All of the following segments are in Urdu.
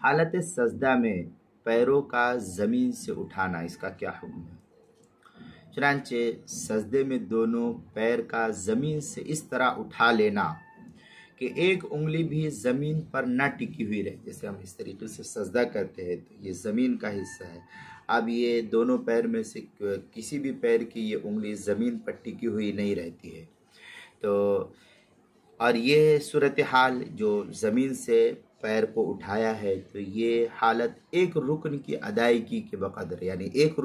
حالت سجدہ میں پیروں کا زمین سے اٹھانا، اس کا کیا حکم ہے؟ چنانچہ سجدے میں دونوں پیر کا زمین سے اس طرح اٹھا لینا کہ ایک انگلی بھی زمین پر نہ ٹکی ہوئی رہے. جیسے ہم اس طریقے سے سجدہ کرتے ہیں تو یہ زمین کا حصہ ہے. اب یہ دونوں پیر میں سے کسی بھی پیر کی یہ انگلی زمین پر ٹکی ہوئی نہیں رہتی ہے. تو اور یہ صورتحال جو زمین سے پیر کو اٹھایا ہے، تو یہ حالت ایک رکن کی ادائیگی کے بقدر، یعنی ایک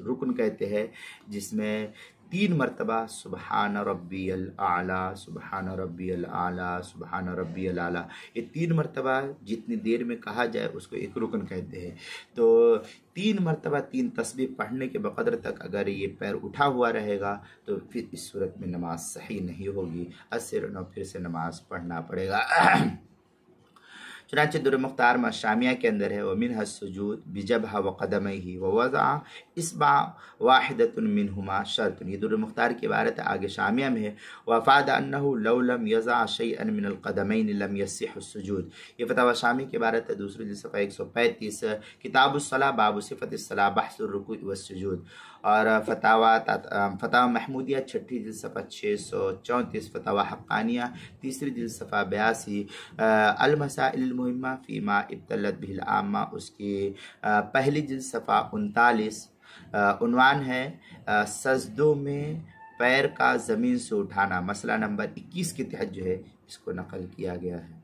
رکن کہتے ہیں جس میں 3 مرتبہ سبحان ربی الاعلیٰ، سبحان ربی الاعلیٰ، سبحان ربی الاعلیٰ، یہ 3 مرتبہ جتنی دیر میں کہا جائے اس کو ایک رکن کہتے ہیں. تو 3 مرتبہ 3 تسبیح پڑھنے کے بقدر تک اگر یہ پیر اٹھا ہوا رہے گا تو پھر اس صورت میں نماز صحیح نہیں ہوگی، پھر سے نماز پڑھنا پڑے گا. چنانچہ در مختار شامیہ کے اندر ہے وَمِنْهَا السُّجُودُ بِجَبْهَ وَقَدَمَيْهِ وَوَضَعَ إِصْبَعَ وَاحِدَةٌ مِّنْهُمَا شَرْطٌ. یہ در مختار کی عبارت آگے شامیہ میں ہے وَفَادَ أَنَّهُ لَوْ لَمْ يَضَعَ شَيْئًا مِّنَ الْقَدَمَيْنِ لَمْ يَصِحُّ السُّجُودُ. یہ فتاوی شامی کی عبارت ہے، دوسری جلد صفحہ 135، کتاب الصلاۃ باب صفت الصلاۃ بحث الرکوع والسجود. اور فتاوی محمودیہ چھٹی جلد صفحہ 634، فتاوی حقانیہ تیسری جلد صفحہ 82، المسائل المہمہ فیما ابتلت بہ العامہ اس کی پہلی جلد صفحہ 39. عنوان ہے سجدوں میں پیر کا زمین سے اٹھانا، مسئلہ نمبر 21 کے تحت جو ہے اس کو نقل کیا گیا ہے.